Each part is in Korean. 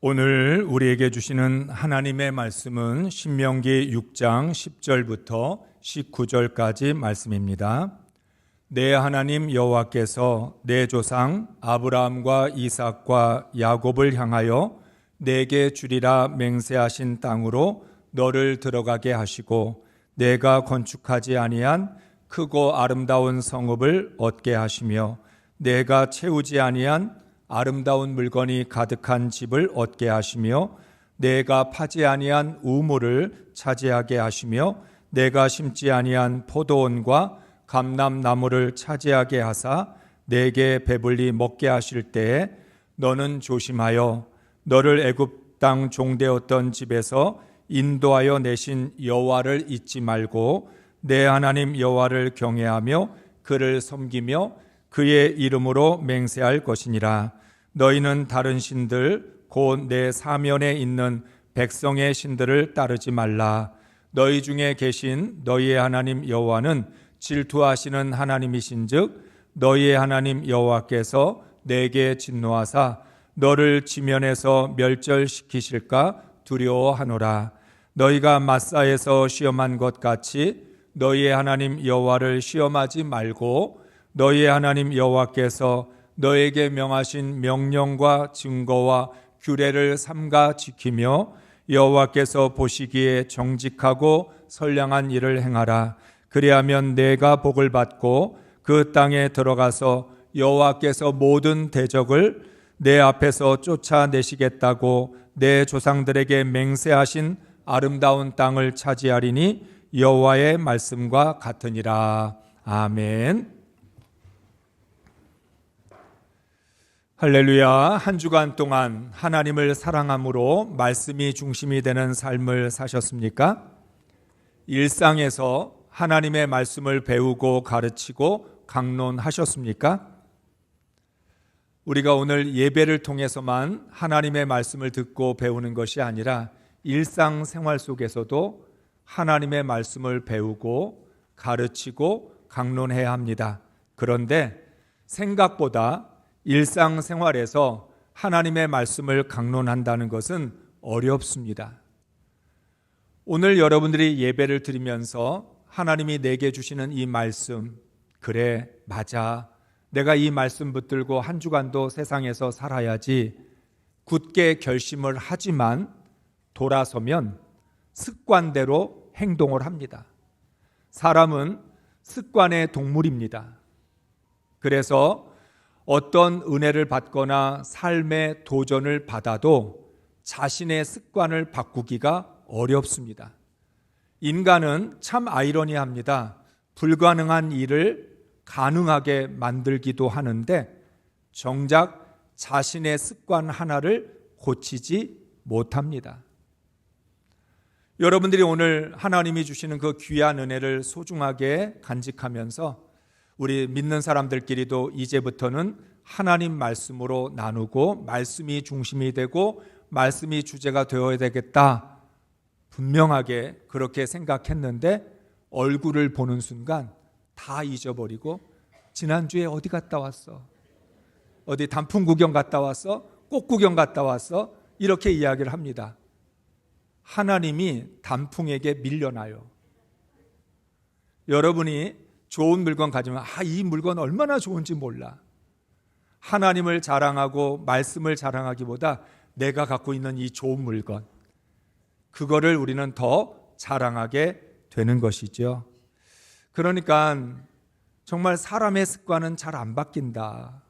오늘 우리에게 주시는 하나님의 말씀은 신명기 6장 10절부터 19절까지 말씀입니다. 내 하나님 여호와께서 내 조상 아브라함과 이삭과 야곱을 향하여 내게 주리라 맹세하신 땅으로 너를 들어가게 하시고 내가 건축하지 아니한 크고 아름다운 성읍을 얻게 하시며 내가 채우지 아니한 아름다운 물건이 가득한 집을 얻게 하시며 내가 파지 아니한 우물을 차지하게 하시며 내가 심지 아니한 포도원과 감람나무를 차지하게 하사 내게 배불리 먹게 하실 때에 너는 조심하여 너를 애굽 땅 종되었던 집에서 인도하여 내신 여호와를 잊지 말고 내 하나님 여호와를 경외하며 그를 섬기며 그의 이름으로 맹세할 것이니라. 너희는 다른 신들 곧 내 사면에 있는 백성의 신들을 따르지 말라. 너희 중에 계신 너희의 하나님 여호와는 질투하시는 하나님이신즉 너희의 하나님 여호와께서 내게 진노하사 너를 지면에서 멸절시키실까 두려워하노라. 너희가 마사에서 시험한 것 같이 너희의 하나님 여호와를 시험하지 말고 너희의 하나님 여호와께서 너에게 명하신 명령과 증거와 규례를 삼가 지키며 여호와께서 보시기에 정직하고 선량한 일을 행하라. 그리하면 내가 복을 받고 그 땅에 들어가서 여호와께서 모든 대적을 내 앞에서 쫓아내시겠다고 내 조상들에게 맹세하신 아름다운 땅을 차지하리니 여호와의 말씀과 같으니라. 아멘. 할렐루야. 한 주간 동안 하나님을 사랑함으로 말씀이 중심이 되는 삶을 사셨습니까? 일상에서 하나님의 말씀을 배우고 가르치고 강론하셨습니까? 우리가 오늘 예배를 통해서만 하나님의 말씀을 듣고 배우는 것이 아니라 일상생활 속에서도 하나님의 말씀을 배우고 가르치고 강론해야 합니다. 그런데 생각보다 일상생활에서 하나님의 말씀을 강론한다는 것은 어렵습니다. 오늘 여러분들이 예배를 드리면서 하나님이 내게 주시는 이 말씀, 그래, 맞아, 내가 이 말씀 붙들고 한 주간도 세상에서 살아야지 굳게 결심을 하지만 돌아서면 습관대로 행동을 합니다. 사람은 습관의 동물입니다. 그래서 어떤 은혜를 받거나 삶의 도전을 받아도 자신의 습관을 바꾸기가 어렵습니다. 인간은 참 아이러니합니다. 불가능한 일을 가능하게 만들기도 하는데 정작 자신의 습관 하나를 고치지 못합니다. 여러분들이 오늘 하나님이 주시는 그 귀한 은혜를 소중하게 간직하면서 우리 믿는 사람들끼리도 이제부터는 하나님 말씀으로 나누고 말씀이 중심이 되고 말씀이 주제가 되어야 되겠다. 분명하게 그렇게 생각했는데 얼굴을 보는 순간 다 잊어버리고 지난주에 어디 갔다 왔어? 어디 단풍 구경 갔다 왔어? 꽃 구경 갔다 왔어? 이렇게 이야기를 합니다. 하나님이 단풍에게 밀려나요. 여러분이 좋은 물건 가지면 이 물건 얼마나 좋은지 몰라. 하나님을 자랑하고 말씀을 자랑하기보다 내가 갖고 있는 이 좋은 물건, 그거를 우리는 더 자랑하게 되는 것이죠. 그러니까 정말 사람의 습관은 잘 안 바뀐다.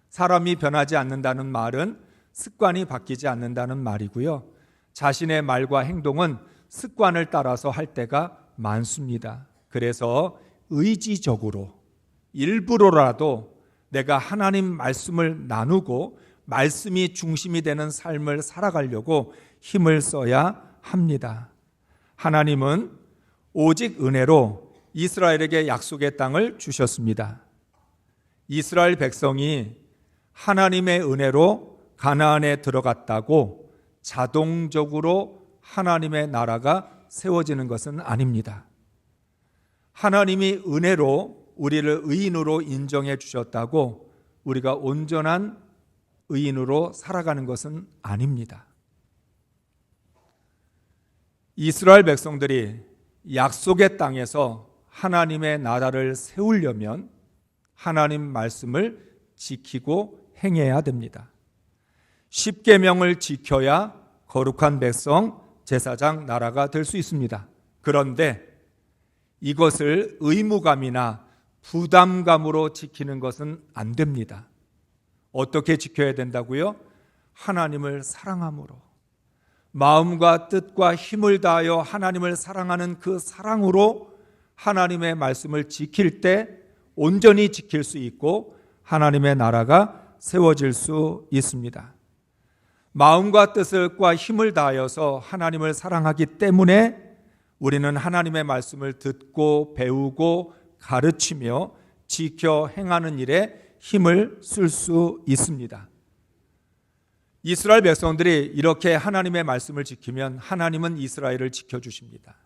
사람이 변하지 않는다는 말은 습관이 바뀌지 않는다는 말이고요. 자신의 말과 행동은 습관을 따라서 할 때가 많습니다. 그래서 의지적으로 일부러라도 내가 하나님 말씀을 나누고 말씀이 중심이 되는 삶을 살아가려고 힘을 써야 합니다. 하나님은 오직 은혜로 이스라엘에게 약속의 땅을 주셨습니다. 이스라엘 백성이 하나님의 은혜로 가나안에 들어갔다고 자동적으로 하나님의 나라가 세워지는 것은 아닙니다. 하나님이 은혜로 우리를 의인으로 인정해 주셨다고 우리가 온전한 의인으로 살아가는 것은 아닙니다. 이스라엘 백성들이 약속의 땅에서 하나님의 나라를 세우려면 하나님 말씀을 지키고 행해야 됩니다. 십계명을 지켜야 거룩한 백성, 제사장, 나라가 될 수 있습니다. 그런데 이것을 의무감이나 부담감으로 지키는 것은 안 됩니다. 어떻게 지켜야 된다고요? 하나님을 사랑함으로, 마음과 뜻과 힘을 다하여 하나님을 사랑하는 그 사랑으로 하나님의 말씀을 지킬 때 온전히 지킬 수 있고 하나님의 나라가 세워질 수 있습니다. 마음과 뜻과 힘을 다하여서 하나님을 사랑하기 때문에 우리는 하나님의 말씀을 듣고 배우고 가르치며 지켜 행하는 일에 힘을 쓸 수 있습니다. 이스라엘 백성들이 이렇게 하나님의 말씀을 지키면 하나님은 이스라엘을 지켜주십니다.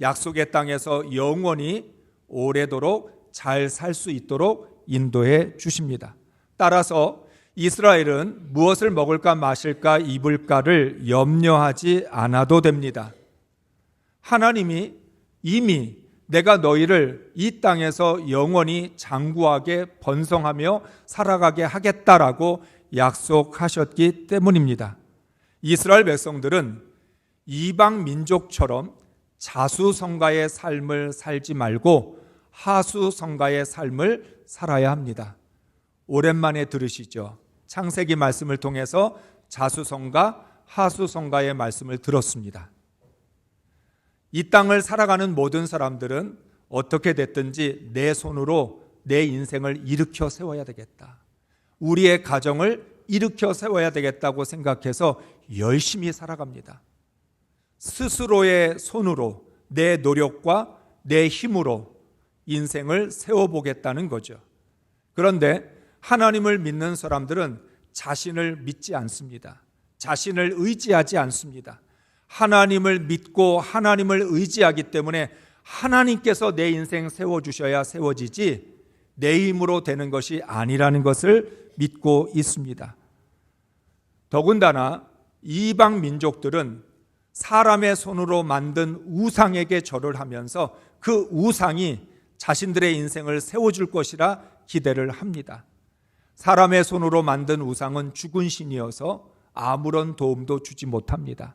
약속의 땅에서 영원히 오래도록 잘 살 수 있도록 인도해 주십니다. 따라서 이스라엘은 무엇을 먹을까 마실까 입을까를 염려하지 않아도 됩니다. 하나님이 이미 내가 너희를 이 땅에서 영원히 장구하게 번성하며 살아가게 하겠다라고 약속하셨기 때문입니다. 이스라엘 백성들은 이방 민족처럼 자수성가의 삶을 살지 말고 하수성가의 삶을 살아야 합니다. 오랜만에 들으시죠? 창세기 말씀을 통해서 자수성가, 하수성가의 말씀을 들었습니다. 이 땅을 살아가는 모든 사람들은 어떻게 됐든지 내 손으로 내 인생을 일으켜 세워야 되겠다. 우리의 가정을 일으켜 세워야 되겠다고 생각해서 열심히 살아갑니다. 스스로의 손으로 내 노력과 내 힘으로 인생을 세워보겠다는 거죠. 그런데 하나님을 믿는 사람들은 자신을 믿지 않습니다. 자신을 의지하지 않습니다. 하나님을 믿고 하나님을 의지하기 때문에 하나님께서 내 인생 세워주셔야 세워지지 내 힘으로 되는 것이 아니라는 것을 믿고 있습니다. 더군다나 이방 민족들은 사람의 손으로 만든 우상에게 절을 하면서 그 우상이 자신들의 인생을 세워줄 것이라 기대를 합니다. 사람의 손으로 만든 우상은 죽은 신이어서 아무런 도움도 주지 못합니다.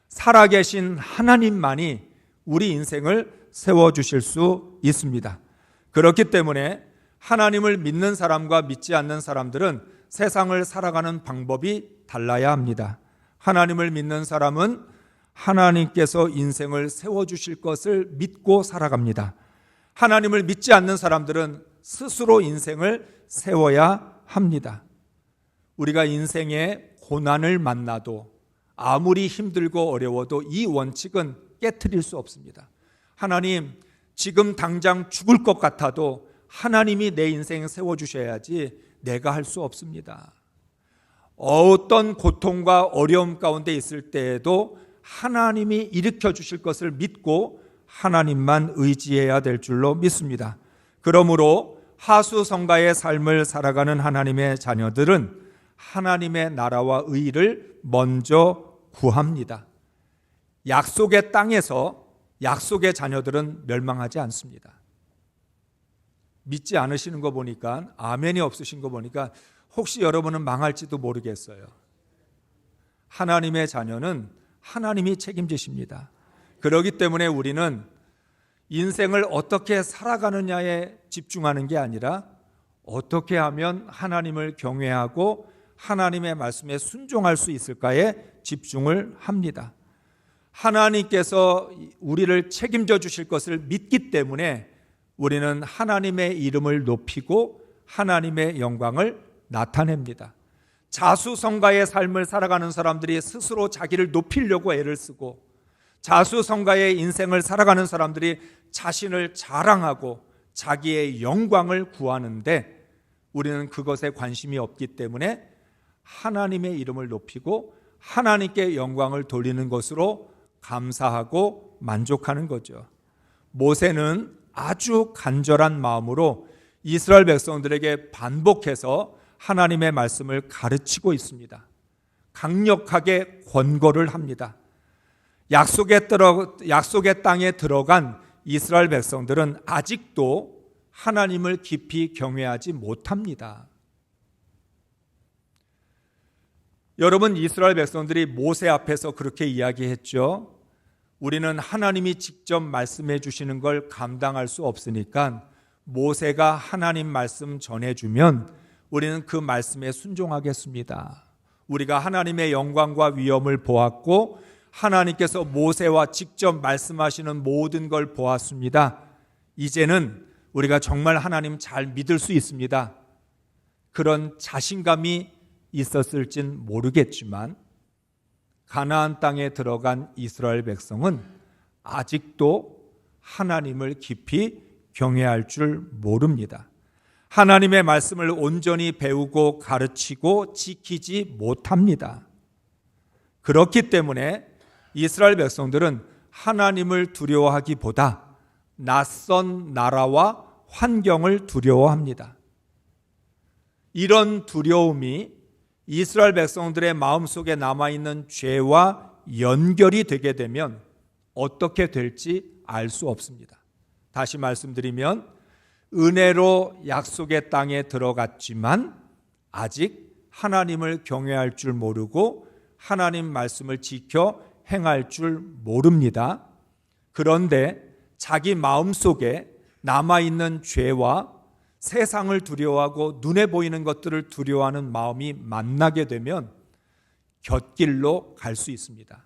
살아계신 하나님만이 우리 인생을 세워주실 수 있습니다. 그렇기 때문에 하나님을 믿는 사람과 믿지 않는 사람들은 세상을 살아가는 방법이 달라야 합니다. 하나님을 믿는 사람은 하나님께서 인생을 세워주실 것을 믿고 살아갑니다. 하나님을 믿지 않는 사람들은 스스로 인생을 세워야 합니다. 우리가 인생의 고난을 만나도 아무리 힘들고 어려워도 이 원칙은 깨트릴 수 없습니다. 하나님, 지금 당장 죽을 것 같아도 하나님이 내 인생 세워주셔야지 내가 할 수 없습니다. 어떤 고통과 어려움 가운데 있을 때에도 하나님이 일으켜 주실 것을 믿고 하나님만 의지해야 될 줄로 믿습니다. 그러므로 하수성가의 삶을 살아가는 하나님의 자녀들은 하나님의 나라와 의를 먼저 구합니다. 약속의 땅에서 약속의 자녀들은 멸망하지 않습니다. 믿지 않으시는 거 보니까, 아멘이 없으신 거 보니까 혹시 여러분은 망할지도 모르겠어요. 하나님의 자녀는 하나님이 책임지십니다. 그렇기 때문에 우리는 인생을 어떻게 살아가느냐에 집중하는 게 아니라 어떻게 하면 하나님을 경외하고 하나님의 말씀에 순종할 수 있을까에 집중을 합니다. 하나님께서 우리를 책임져 주실 것을 믿기 때문에 우리는 하나님의 이름을 높이고 하나님의 영광을 나타냅니다. 자수성가의 삶을 살아가는 사람들이 스스로 자기를 높이려고 애를 쓰고, 자수성가의 인생을 살아가는 사람들이 자신을 자랑하고 자기의 영광을 구하는데 우리는 그것에 관심이 없기 때문에 하나님의 이름을 높이고 하나님께 영광을 돌리는 것으로 감사하고 만족하는 거죠. 모세는 아주 간절한 마음으로 이스라엘 백성들에게 반복해서 하나님의 말씀을 가르치고 있습니다. 강력하게 권고를 합니다. 약속의 땅에 들어간 이스라엘 백성들은 아직도 하나님을 깊이 경외하지 못합니다. 여러분, 이스라엘 백성들이 모세 앞에서 그렇게 이야기했죠. 우리는 하나님이 직접 말씀해 주시는 걸 감당할 수 없으니까 모세가 하나님 말씀 전해주면 우리는 그 말씀에 순종하겠습니다. 우리가 하나님의 영광과 위엄을 보았고 하나님께서 모세와 직접 말씀하시는 모든 걸 보았습니다. 이제는 우리가 정말 하나님 잘 믿을 수 있습니다. 그런 자신감이 있었을진 모르겠지만 가나안 땅에 들어간 이스라엘 백성은 아직도 하나님을 깊이 경외할 줄 모릅니다. 하나님의 말씀을 온전히 배우고 가르치고 지키지 못합니다. 그렇기 때문에 이스라엘 백성들은 하나님을 두려워하기보다 낯선 나라와 환경을 두려워합니다. 이런 두려움이 이스라엘 백성들의 마음속에 남아있는 죄와 연결이 되게 되면 어떻게 될지 알 수 없습니다. 다시 말씀드리면 은혜로 약속의 땅에 들어갔지만 아직 하나님을 경외할 줄 모르고 하나님 말씀을 지켜 행할 줄 모릅니다. 그런데 자기 마음속에 남아있는 죄와 세상을 두려워하고 눈에 보이는 것들을 두려워하는 마음이 만나게 되면 곁길로 갈 수 있습니다.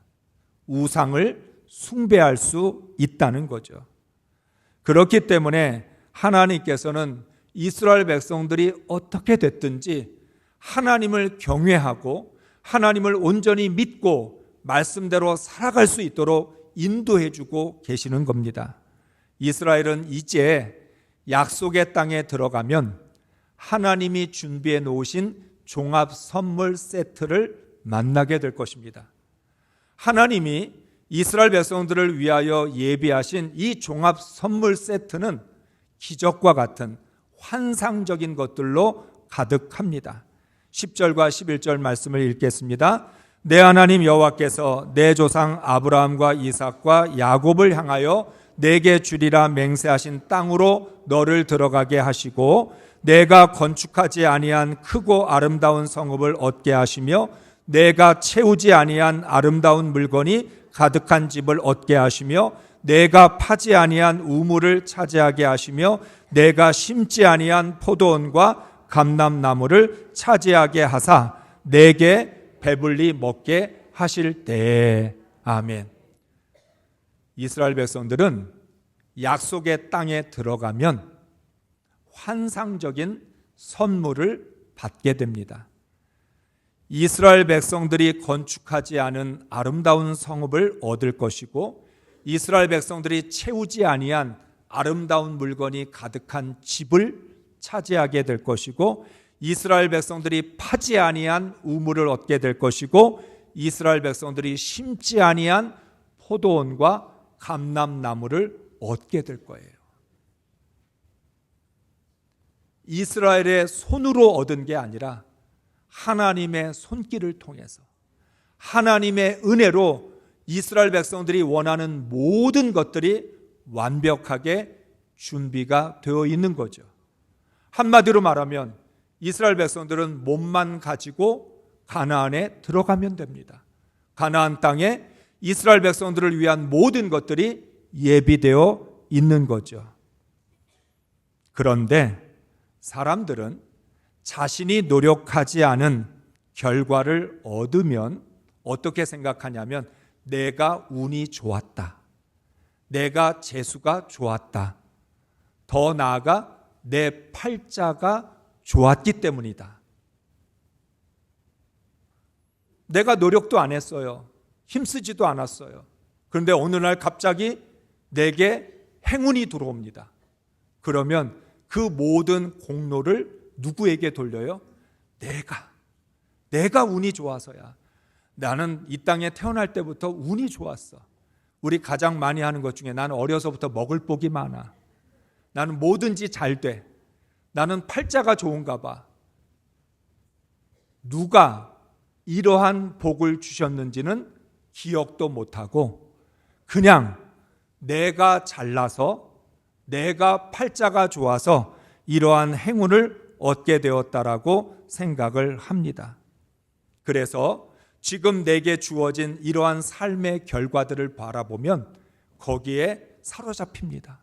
우상을 숭배할 수 있다는 거죠. 그렇기 때문에 하나님께서는 이스라엘 백성들이 어떻게 됐든지 하나님을 경외하고 하나님을 온전히 믿고 말씀대로 살아갈 수 있도록 인도해 주고 계시는 겁니다. 이스라엘은 이제 약속의 땅에 들어가면 하나님이 준비해 놓으신 종합 선물 세트를 만나게 될 것입니다. 하나님이 이스라엘 백성들을 위하여 예비하신 이 종합 선물 세트는 기적과 같은 환상적인 것들로 가득합니다. 10절과 11절 말씀을 읽겠습니다. 내 하나님 여호와께서 내 조상 아브라함과 이삭과 야곱을 향하여 내게 주리라 맹세하신 땅으로 너를 들어가게 하시고 내가 건축하지 아니한 크고 아름다운 성읍을 얻게 하시며 내가 채우지 아니한 아름다운 물건이 가득한 집을 얻게 하시며 내가 파지 아니한 우물을 차지하게 하시며 내가 심지 아니한 포도원과 감람나무를 차지하게 하사 내게 배불리 먹게 하실 때에. 아멘. 이스라엘 백성들은 약속의 땅에 들어가면 환상적인 선물을 받게 됩니다. 이스라엘 백성들이 건축하지 않은 아름다운 성읍을 얻을 것이고 이스라엘 백성들이 채우지 아니한 아름다운 물건이 가득한 집을 차지하게 될 것이고 이스라엘 백성들이 파지 아니한 우물을 얻게 될 것이고 이스라엘 백성들이 심지 아니한 포도원과 감람나무를 얻게 될 거예요. 이스라엘의 손으로 얻은 게 아니라 하나님의 손길을 통해서 하나님의 은혜로 이스라엘 백성들이 원하는 모든 것들이 완벽하게 준비가 되어 있는 거죠. 한마디로 말하면 이스라엘 백성들은 몸만 가지고 가나안에 들어가면 됩니다. 가나안 땅에 이스라엘 백성들을 위한 모든 것들이 예비되어 있는 거죠. 그런데 사람들은 자신이 노력하지 않은 결과를 얻으면 어떻게 생각하냐면 내가 운이 좋았다. 내가 재수가 좋았다. 더 나아가 내 팔자가 좋았기 때문이다. 내가 노력도 안 했어요. 힘쓰지도 않았어요. 그런데 어느 날 갑자기 내게 행운이 들어옵니다. 그러면 그 모든 공로를 누구에게 돌려요? 내가 운이 좋아서야. 나는 이 땅에 태어날 때부터 운이 좋았어. 우리 가장 많이 하는 것 중에 나는 어려서부터 먹을 복이 많아. 나는 뭐든지 잘 돼. 나는 팔자가 좋은가 봐. 누가 이러한 복을 주셨는지는 기억도 못하고 그냥 내가 잘나서 내가 팔자가 좋아서 이러한 행운을 얻게 되었다라고 생각을 합니다. 그래서 지금 내게 주어진 이러한 삶의 결과들을 바라보면 거기에 사로잡힙니다.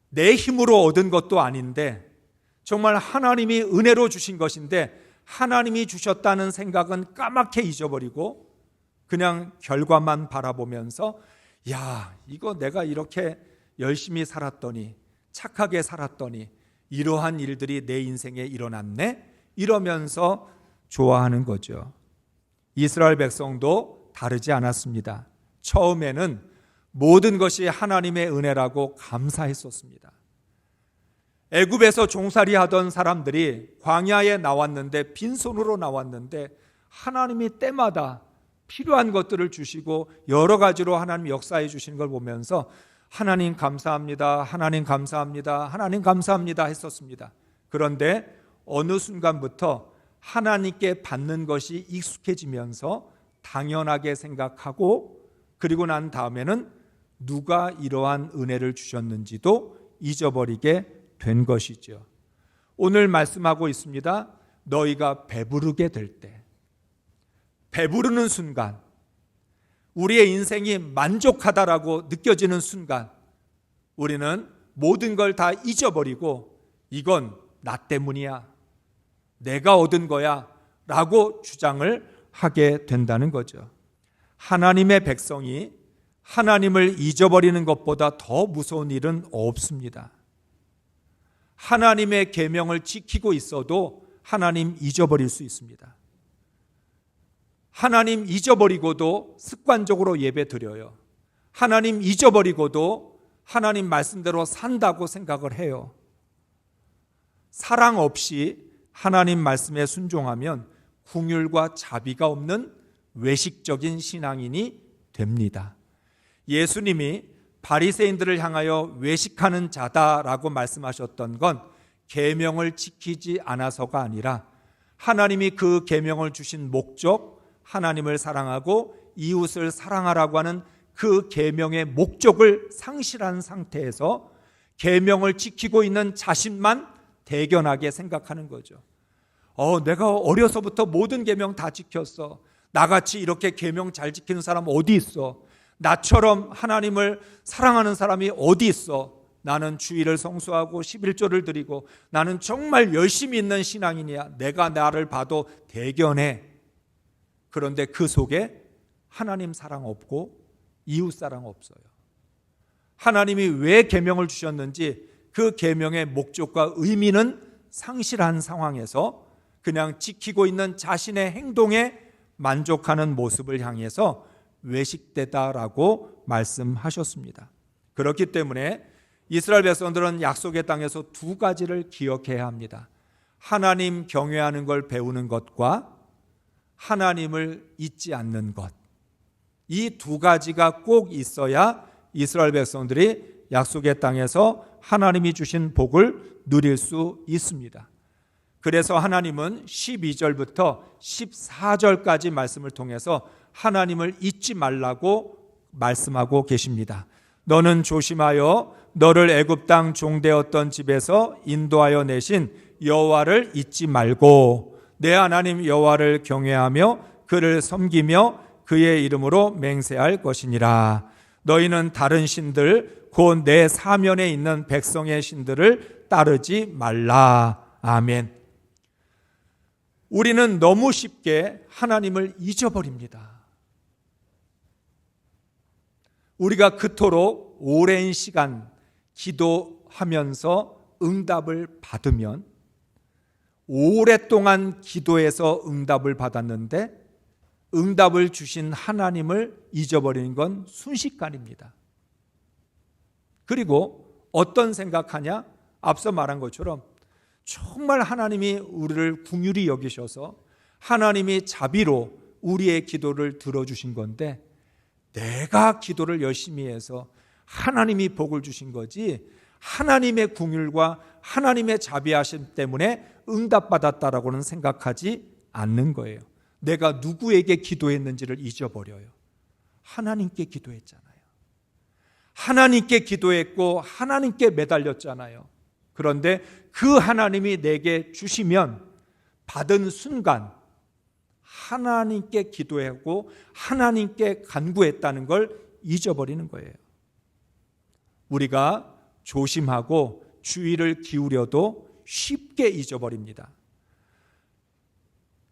내 힘으로 얻은 것도 아닌데 정말 하나님이 은혜로 주신 것인데 하나님이 주셨다는 생각은 까맣게 잊어버리고 그냥 결과만 바라보면서 야, 이거 내가 이렇게 열심히 살았더니 착하게 살았더니 이러한 일들이 내 인생에 일어났네? 이러면서 좋아하는 거죠. 이스라엘 백성도 다르지 않았습니다. 처음에는 모든 것이 하나님의 은혜라고 감사했었습니다. 애굽에서 종살이 하던 사람들이 광야에 나왔는데 빈손으로 나왔는데 하나님이 때마다 필요한 것들을 주시고 여러 가지로 하나님 역사해 주시는 걸 보면서 하나님 감사합니다, 하나님 감사합니다, 하나님 감사합니다 했었습니다. 그런데 어느 순간부터 하나님께 받는 것이 익숙해지면서 당연하게 생각하고 그리고 난 다음에는 누가 이러한 은혜를 주셨는지도 잊어버리게 된 것이죠. 오늘 말씀하고 있습니다. 너희가 배부르게 될 때, 배부르는 순간, 우리의 인생이 만족하다라고 느껴지는 순간 우리는 모든 걸 다 잊어버리고 이건 나 때문이야, 내가 얻은 거야 라고 주장을 하게 된다는 거죠. 하나님의 백성이 하나님을 잊어버리는 것보다 더 무서운 일은 없습니다. 하나님의 계명을 지키고 있어도 하나님 잊어버릴 수 있습니다. 하나님 잊어버리고도 습관적으로 예배 드려요. 하나님 잊어버리고도 하나님 말씀대로 산다고 생각을 해요. 사랑 없이 하나님 말씀에 순종하면 긍휼과 자비가 없는 외식적인 신앙인이 됩니다. 예수님이 바리새인들을 향하여 외식하는 자다라고 말씀하셨던 건 계명을 지키지 않아서가 아니라 하나님이 그 계명을 주신 목적, 하나님을 사랑하고 이웃을 사랑하라고 하는 그 계명의 목적을 상실한 상태에서 계명을 지키고 있는 자신만 대견하게 생각하는 거죠. 내가 어려서부터 모든 계명 다 지켰어. 나같이 이렇게 계명 잘 지키는 사람 어디 있어? 나처럼 하나님을 사랑하는 사람이 어디 있어? 나는 주일을 성수하고 11조를 드리고 나는 정말 열심히 있는 신앙인이야. 내가 나를 봐도 대견해. 그런데 그 속에 하나님 사랑 없고 이웃 사랑 없어요. 하나님이 왜 계명을 주셨는지 그 계명의 목적과 의미는 상실한 상황에서 그냥 지키고 있는 자신의 행동에 만족하는 모습을 향해서 외식되다라고 말씀하셨습니다. 그렇기 때문에 이스라엘 백성들은 약속의 땅에서 두 가지를 기억해야 합니다. 하나님 경외하는 걸 배우는 것과 하나님을 잊지 않는 것. 이 두 가지가 꼭 있어야 이스라엘 백성들이 약속의 땅에서 하나님이 주신 복을 누릴 수 있습니다. 그래서 하나님은 12절부터 14절까지 말씀을 통해서 하나님을 잊지 말라고 말씀하고 계십니다. 너는 조심하여 너를 애굽 땅 종되었던 집에서 인도하여 내신 여호와를 잊지 말고 내 하나님 여호와를 경외하며 그를 섬기며 그의 이름으로 맹세할 것이니라. 너희는 다른 신들 곧 내 사면에 있는 백성의 신들을 따르지 말라. 아멘. 우리는 너무 쉽게 하나님을 잊어버립니다. 우리가 그토록 오랜 시간 기도하면서 응답을 받으면 오랫동안 기도해서 응답을 받았는데 응답을 주신 하나님을 잊어버리는 건 순식간입니다. 그리고 어떤 생각하냐? 앞서 말한 것처럼 정말 하나님이 우리를 긍휼히 여기셔서 하나님이 자비로 우리의 기도를 들어주신 건데 내가 기도를 열심히 해서 하나님이 복을 주신 거지 하나님의 긍휼과 하나님의 자비하심 때문에 응답받았다라고는 생각하지 않는 거예요. 내가 누구에게 기도했는지를 잊어버려요. 하나님께 기도했잖아요. 하나님께 기도했고 하나님께 매달렸잖아요. 그런데 그 하나님이 내게 주시면 받은 순간 하나님께 기도하고 하나님께 간구했다는 걸 잊어버리는 거예요. 우리가 조심하고 주의를 기울여도 쉽게 잊어버립니다.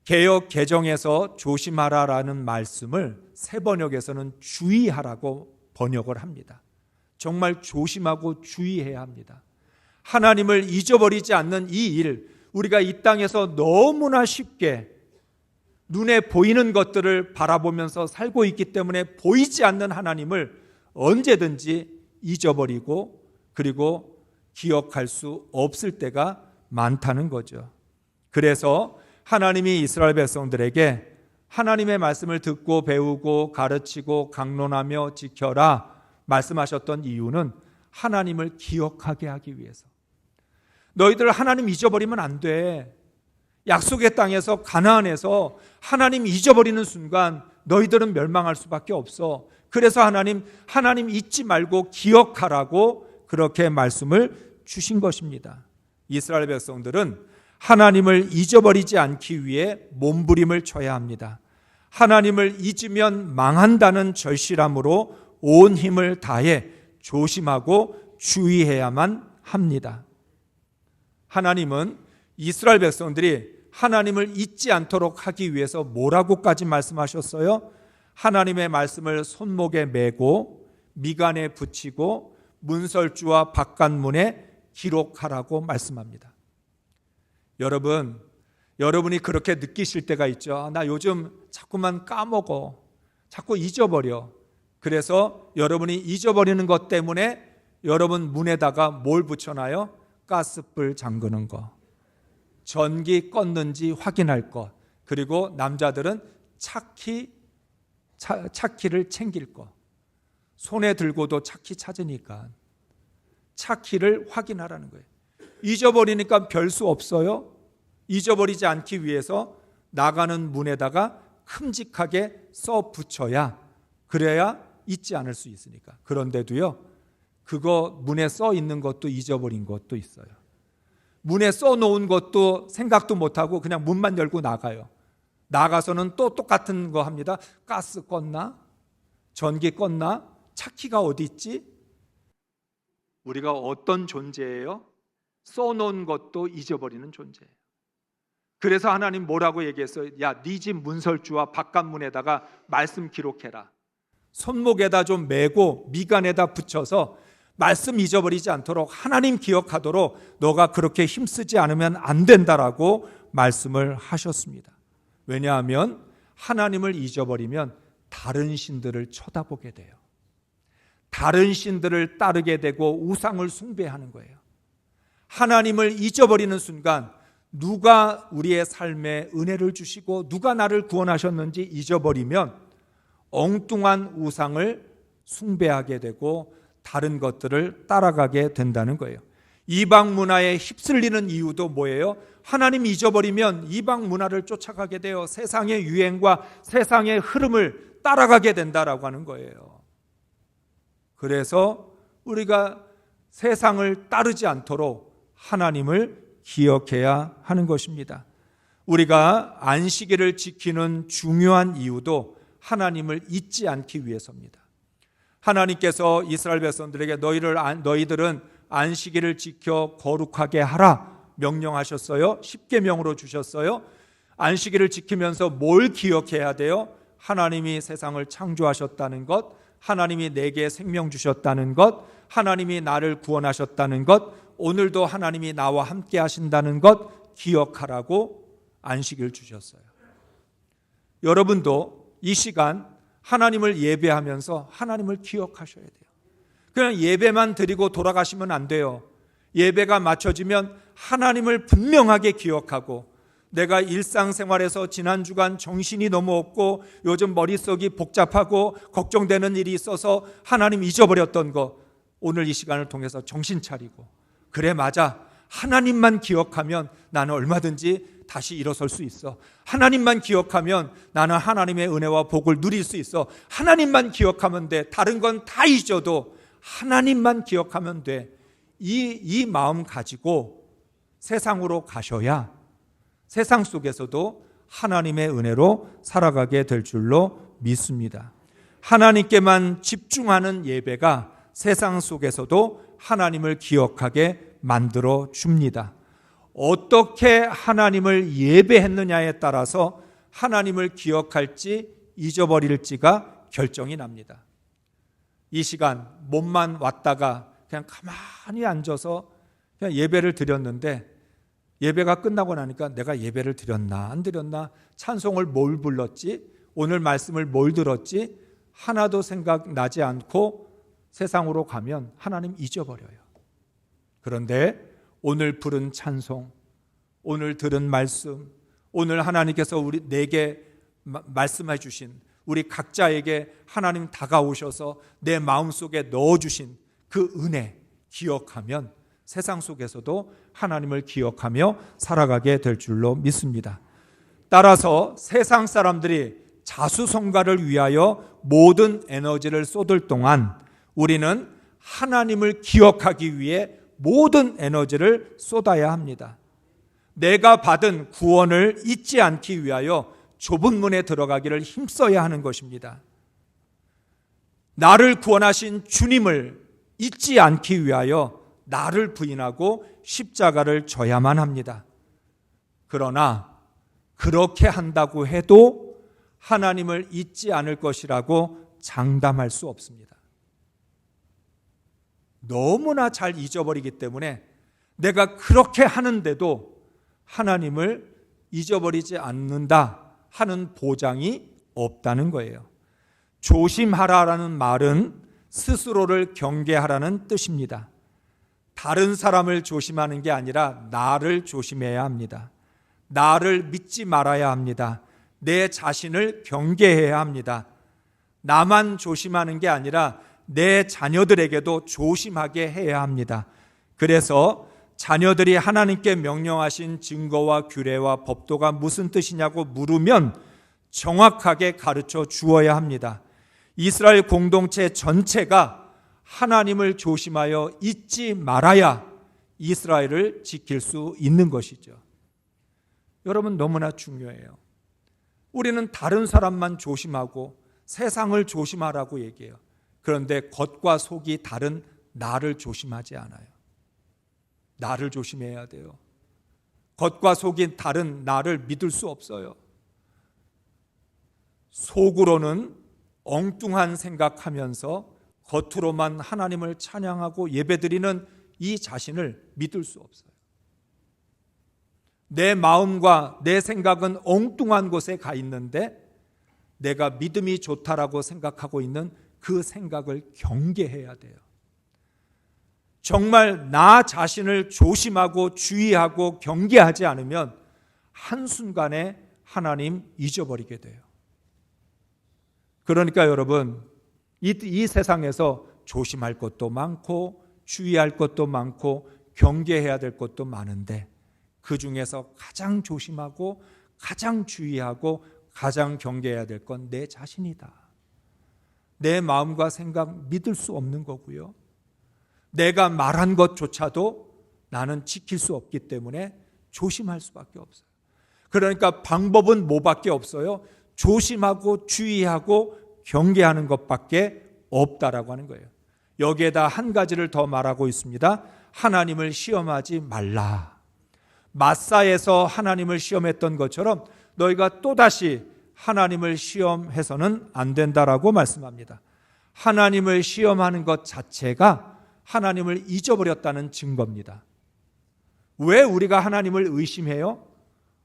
개역 개정에서 조심하라라는 말씀을 새번역에서는 주의하라고 번역을 합니다. 정말 조심하고 주의해야 합니다. 하나님을 잊어버리지 않는 이 일, 우리가 이 땅에서 너무나 쉽게 눈에 보이는 것들을 바라보면서 살고 있기 때문에 보이지 않는 하나님을 언제든지 잊어버리고 그리고 기억할 수 없을 때가 많다는 거죠. 그래서 하나님이 이스라엘 백성들에게 하나님의 말씀을 듣고 배우고 가르치고 강론하며 지켜라 말씀하셨던 이유는 하나님을 기억하게 하기 위해서. 너희들 하나님 잊어버리면 안 돼. 약속의 땅에서 가나안에서 하나님 잊어버리는 순간 너희들은 멸망할 수밖에 없어. 그래서 하나님 잊지 말고 기억하라고 그렇게 말씀을 주신 것입니다. 이스라엘 백성들은 하나님을 잊어버리지 않기 위해 몸부림을 쳐야 합니다. 하나님을 잊으면 망한다는 절실함으로 온 힘을 다해 조심하고 주의해야만 합니다. 하나님은 이스라엘 백성들이 하나님을 잊지 않도록 하기 위해서 뭐라고까지 말씀하셨어요? 하나님의 말씀을 손목에 메고 미간에 붙이고 문설주와 바깥문에 기록하라고 말씀합니다. 여러분이 그렇게 느끼실 때가 있죠. 나 요즘 자꾸만 까먹어. 자꾸 잊어버려. 그래서 여러분이 잊어버리는 것 때문에 여러분 문에다가 뭘 붙여놔요? 가스불 잠그는 거, 전기 껐는지 확인할 것, 그리고 남자들은 차키를 챙길 것. 손에 들고도 차키 찾으니까 차키를 확인하라는 거예요. 잊어버리니까 별 수 없어요. 잊어버리지 않기 위해서 나가는 문에다가 큼직하게 써 붙여야, 그래야 잊지 않을 수 있으니까. 그런데도요, 그거 문에 써 있는 것도 잊어버린 것도 있어요. 문에 써 놓은 것도 생각도 못하고 그냥 문만 열고 나가요. 나가서는 또 똑같은 거 합니다. 가스 껐나? 전기 껐나? 차키가 어디 있지? 우리가 어떤 존재예요? 써놓은 것도 잊어버리는 존재예요. 그래서 하나님 뭐라고 얘기했어요? 야, 네 집 문설주와 바깥문에다가 말씀 기록해라. 손목에다 좀 메고 미간에다 붙여서 말씀 잊어버리지 않도록, 하나님 기억하도록 너가 그렇게 힘쓰지 않으면 안 된다라고 말씀을 하셨습니다. 왜냐하면 하나님을 잊어버리면 다른 신들을 쳐다보게 돼요. 다른 신들을 따르게 되고 우상을 숭배하는 거예요. 하나님을 잊어버리는 순간 누가 우리의 삶에 은혜를 주시고 누가 나를 구원하셨는지 잊어버리면 엉뚱한 우상을 숭배하게 되고 다른 것들을 따라가게 된다는 거예요. 이방 문화에 휩쓸리는 이유도 뭐예요? 하나님 잊어버리면 이방 문화를 쫓아가게 되어 세상의 유행과 세상의 흐름을 따라가게 된다라고 하는 거예요. 그래서 우리가 세상을 따르지 않도록 하나님을 기억해야 하는 것입니다. 우리가 안식일을 지키는 중요한 이유도 하나님을 잊지 않기 위해서입니다. 하나님께서 이스라엘 백성들에게 너희들은 안식일을 지켜 거룩하게 하라 명령하셨어요. 십계명으로 주셨어요. 안식일을 지키면서 뭘 기억해야 돼요? 하나님이 세상을 창조하셨다는 것, 하나님이 내게 생명 주셨다는 것, 하나님이 나를 구원하셨다는 것, 오늘도 하나님이 나와 함께 하신다는 것 기억하라고 안식일 주셨어요. 여러분도 이 시간 하나님을 예배하면서 하나님을 기억하셔야 돼요. 그냥 예배만 드리고 돌아가시면 안 돼요. 예배가 마쳐지면 하나님을 분명하게 기억하고, 내가 일상생활에서 지난 주간 정신이 너무 없고 요즘 머릿속이 복잡하고 걱정되는 일이 있어서 하나님 잊어버렸던 거, 오늘 이 시간을 통해서 정신 차리고, 그래 맞아, 하나님만 기억하면 나는 얼마든지 다시 일어설 수 있어. 하나님만 기억하면 나는 하나님의 은혜와 복을 누릴 수 있어. 하나님만 기억하면 돼. 다른 건 다 잊어도 하나님만 기억하면 돼. 이 마음 가지고 세상으로 가셔야 세상 속에서도 하나님의 은혜로 살아가게 될 줄로 믿습니다. 하나님께만 집중하는 예배가 세상 속에서도 하나님을 기억하게 만들어 줍니다. 어떻게 하나님을 예배했느냐에 따라서 하나님을 기억할지 잊어버릴지가 결정이 납니다. 이 시간 몸만 왔다가 그냥 가만히 앉아서 그냥 예배를 드렸는데, 예배가 끝나고 나니까 내가 예배를 드렸나 안 드렸나, 찬송을 뭘 불렀지, 오늘 말씀을 뭘 들었지 하나도 생각나지 않고 세상으로 가면 하나님 잊어버려요. 그런데 오늘 부른 찬송, 오늘 들은 말씀, 오늘 하나님께서 내게 말씀해 주신, 우리 각자에게 하나님 다가오셔서 내 마음속에 넣어주신 그 은혜 기억하면 세상 속에서도 하나님을 기억하며 살아가게 될 줄로 믿습니다. 따라서 세상 사람들이 자수성가를 위하여 모든 에너지를 쏟을 동안 우리는 하나님을 기억하기 위해 모든 에너지를 쏟아야 합니다. 내가 받은 구원을 잊지 않기 위하여 좁은 문에 들어가기를 힘써야 하는 것입니다. 나를 구원하신 주님을 잊지 않기 위하여 나를 부인하고 십자가를 져야만 합니다. 그러나 그렇게 한다고 해도 하나님을 잊지 않을 것이라고 장담할 수 없습니다. 너무나 잘 잊어버리기 때문에 내가 그렇게 하는데도 하나님을 잊어버리지 않는다 하는 보장이 없다는 거예요. 조심하라라는 말은 스스로를 경계하라는 뜻입니다. 다른 사람을 조심하는 게 아니라 나를 조심해야 합니다. 나를 믿지 말아야 합니다. 내 자신을 경계해야 합니다. 나만 조심하는 게 아니라 내 자녀들에게도 조심하게 해야 합니다. 그래서 자녀들이 하나님께 명령하신 증거와 규례와 법도가 무슨 뜻이냐고 물으면 정확하게 가르쳐 주어야 합니다. 이스라엘 공동체 전체가 하나님을 조심하여 잊지 말아야 이스라엘을 지킬 수 있는 것이죠. 여러분, 너무나 중요해요. 우리는 다른 사람만 조심하고 세상을 조심하라고 얘기해요. 그런데 겉과 속이 다른 나를 조심하지 않아요. 나를 조심해야 돼요. 겉과 속이 다른 나를 믿을 수 없어요. 속으로는 엉뚱한 생각하면서 겉으로만 하나님을 찬양하고 예배드리는 이 자신을 믿을 수 없어요. 내 마음과 내 생각은 엉뚱한 곳에 가 있는데 내가 믿음이 좋다라고 생각하고 있는 그 생각을 경계해야 돼요. 정말 나 자신을 조심하고 주의하고 경계하지 않으면 한순간에 하나님 잊어버리게 돼요. 그러니까 여러분, 이 세상에서 조심할 것도 많고 주의할 것도 많고 경계해야 될 것도 많은데 그 중에서 가장 조심하고 가장 주의하고 가장 경계해야 될 건 내 자신이다. 내 마음과 생각 믿을 수 없는 거고요. 내가 말한 것조차도 나는 지킬 수 없기 때문에 조심할 수밖에 없어요. 그러니까 방법은 뭐밖에 없어요? 조심하고 주의하고 경계하는 것밖에 없다라고 하는 거예요. 여기에다 한 가지를 더 말하고 있습니다. 하나님을 시험하지 말라. 마사에서 하나님을 시험했던 것처럼 너희가 또다시 하나님을 시험해서는 안 된다라고 말씀합니다. 하나님을 시험하는 것 자체가 하나님을 잊어버렸다는 증거입니다. 왜 우리가 하나님을 의심해요?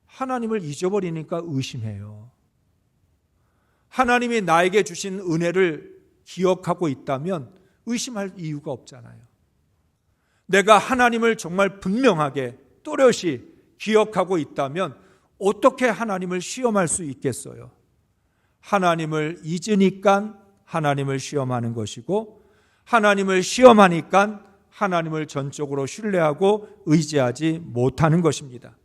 하나님을 잊어버리니까 의심해요. 하나님이 나에게 주신 은혜를 기억하고 있다면 의심할 이유가 없잖아요. 내가 하나님을 정말 분명하게 또렷이 기억하고 있다면 어떻게 하나님을 시험할 수 있겠어요? 하나님을 잊으니까 하나님을 시험하는 것이고 하나님을 시험하니까 하나님을 전적으로 신뢰하고 의지하지 못하는 것입니다.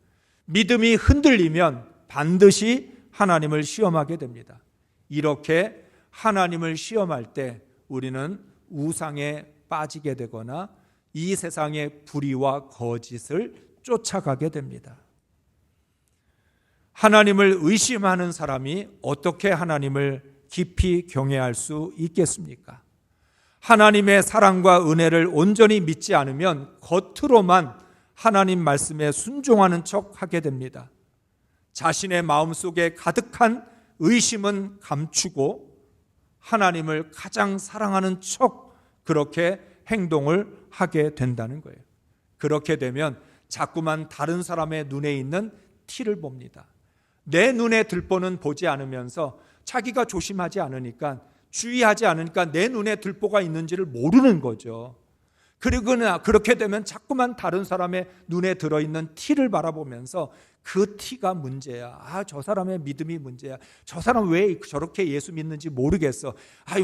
믿음이 흔들리면 반드시 하나님을 시험하게 됩니다. 이렇게 하나님을 시험할 때 우리는 우상에 빠지게 되거나 이 세상의 불의와 거짓을 쫓아가게 됩니다. 하나님을 의심하는 사람이 어떻게 하나님을 깊이 경외할 수 있겠습니까? 하나님의 사랑과 은혜를 온전히 믿지 않으면 겉으로만 하나님 말씀에 순종하는 척 하게 됩니다. 자신의 마음속에 가득한 의심은 감추고 하나님을 가장 사랑하는 척 그렇게 행동을 하게 된다는 거예요. 그렇게 되면 자꾸만 다른 사람의 눈에 있는 티를 봅니다. 내 눈에 들보는 보지 않으면서 자기가 조심하지 않으니까, 주의하지 않으니까 내 눈에 들보가 있는지를 모르는 거죠. 그리고 그렇게 되면 자꾸만 다른 사람의 눈에 들어있는 티를 바라보면서 그 티가 문제야. 저 사람의 믿음이 문제야. 저 사람 왜 저렇게 예수 믿는지 모르겠어.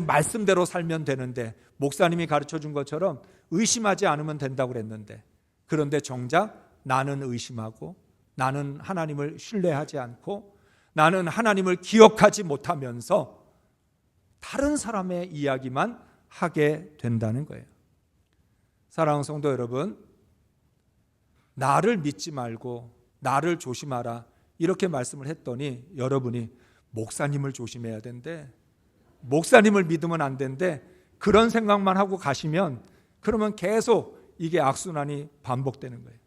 말씀대로 살면 되는데, 목사님이 가르쳐 준 것처럼 의심하지 않으면 된다고 그랬는데, 그런데 정작 나는 의심하고, 나는 하나님을 신뢰하지 않고, 나는 하나님을 기억하지 못하면서 다른 사람의 이야기만 하게 된다는 거예요. 사랑하는 성도 여러분, 나를 믿지 말고 나를 조심하라 이렇게 말씀을 했더니 여러분이 목사님을 조심해야 된대, 목사님을 믿으면 안 된대, 그런 생각만 하고 가시면 그러면 계속 이게 악순환이 반복되는 거예요.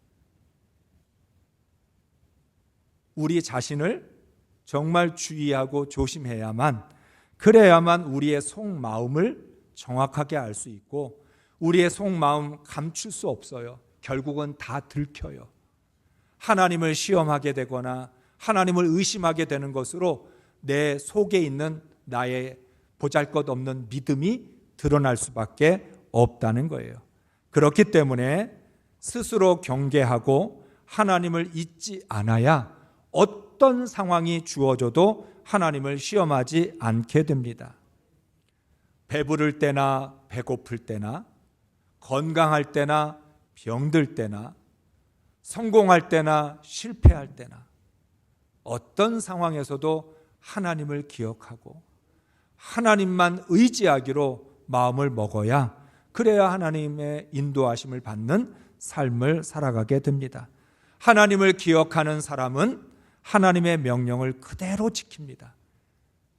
우리 자신을 정말 주의하고 조심해야만, 그래야만 우리의 속마음을 정확하게 알 수 있고, 우리의 속마음 감출 수 없어요. 결국은 다 들켜요. 하나님을 시험하게 되거나 하나님을 의심하게 되는 것으로 내 속에 있는 나의 보잘것없는 믿음이 드러날 수밖에 없다는 거예요. 그렇기 때문에 스스로 경계하고 하나님을 잊지 않아야 어떤 상황이 주어져도 하나님을 시험하지 않게 됩니다. 배부를 때나 배고플 때나, 건강할 때나 병들 때나, 성공할 때나 실패할 때나, 어떤 상황에서도 하나님을 기억하고 하나님만 의지하기로 마음을 먹어야, 그래야 하나님의 인도하심을 받는 삶을 살아가게 됩니다. 하나님을 기억하는 사람은 하나님의 명령을 그대로 지킵니다.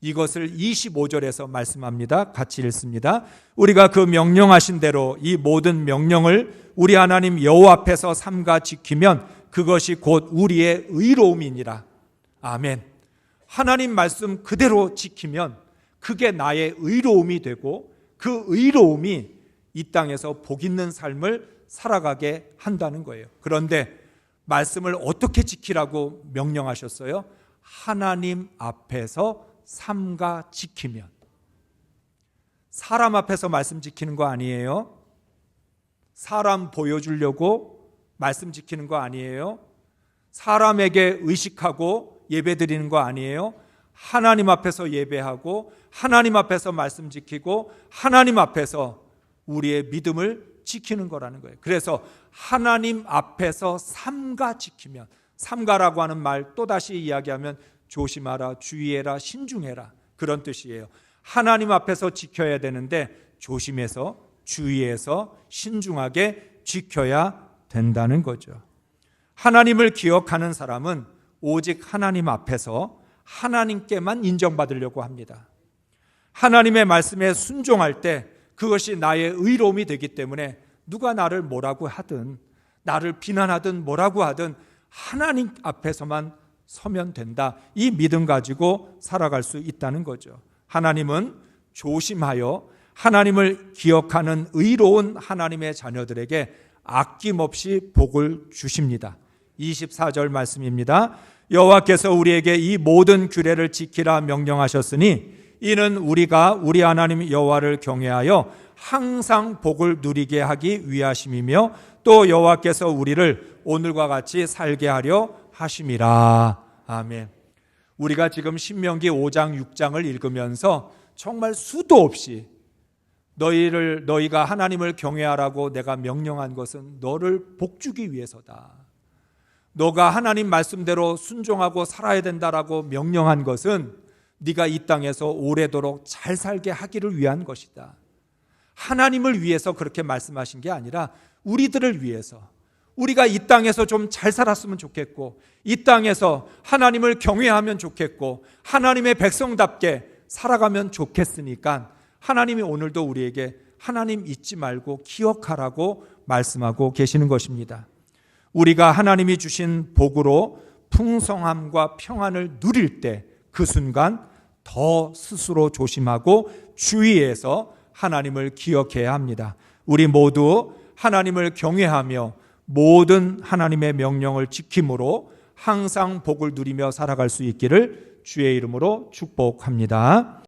이것을 25절에서 말씀합니다. 같이 읽습니다. 우리가 그 명령하신 대로 이 모든 명령을 우리 하나님 여호와 앞에서 삼가 지키면 그것이 곧 우리의 의로움이니라. 아멘. 하나님 말씀 그대로 지키면 그게 나의 의로움이 되고, 그 의로움이 이 땅에서 복 있는 삶을 살아가게 한다는 거예요. 그런데 말씀을 어떻게 지키라고 명령하셨어요? 하나님 앞에서 삼가 지키면. 사람 앞에서 말씀 지키는 거 아니에요. 사람 보여주려고 말씀 지키는 거 아니에요. 사람에게 의식하고 예배 드리는 거 아니에요. 하나님 앞에서 예배하고 하나님 앞에서 말씀 지키고 하나님 앞에서 우리의 믿음을 지키는 거라는 거예요. 그래서 하나님 앞에서 삼가 지키면, 삼가라고 하는 말 또다시 이야기하면 조심하라, 주의해라, 신중해라, 그런 뜻이에요. 하나님 앞에서 지켜야 되는데 조심해서, 주의해서, 신중하게 지켜야 된다는 거죠. 하나님을 기억하는 사람은 오직 하나님 앞에서 하나님께만 인정받으려고 합니다. 하나님의 말씀에 순종할 때 그것이 나의 의로움이 되기 때문에 누가 나를 뭐라고 하든, 나를 비난하든 뭐라고 하든 하나님 앞에서만 서면 된다. 이 믿음 가지고 살아갈 수 있다는 거죠. 하나님은 조심하여 하나님을 기억하는 의로운 하나님의 자녀들에게 아낌없이 복을 주십니다. 24절 말씀입니다. 여호와께서 우리에게 이 모든 규례를 지키라 명령하셨으니 이는 우리가 우리 하나님 여호와를 경외하여 항상 복을 누리게 하기 위하심이며 또 여호와께서 우리를 오늘과 같이 살게 하려 하심이라. 아멘. 우리가 지금 신명기 5장 6장을 읽으면서 정말 수도 없이 너희가 하나님을 경외하라고 내가 명령한 것은 너를 복주기 위해서다. 너가 하나님 말씀대로 순종하고 살아야 된다라고 명령한 것은 네가 이 땅에서 오래도록 잘 살게 하기를 위한 것이다. 하나님을 위해서 그렇게 말씀하신 게 아니라 우리들을 위해서, 우리가 이 땅에서 좀 잘 살았으면 좋겠고, 이 땅에서 하나님을 경외하면 좋겠고, 하나님의 백성답게 살아가면 좋겠으니까 하나님이 오늘도 우리에게 하나님 잊지 말고 기억하라고 말씀하고 계시는 것입니다. 우리가 하나님이 주신 복으로 풍성함과 평안을 누릴 때 그 순간 더 스스로 조심하고 주의해서 하나님을 기억해야 합니다. 우리 모두 하나님을 경외하며 모든 하나님의 명령을 지킴으로 항상 복을 누리며 살아갈 수 있기를 주의 이름으로 축복합니다.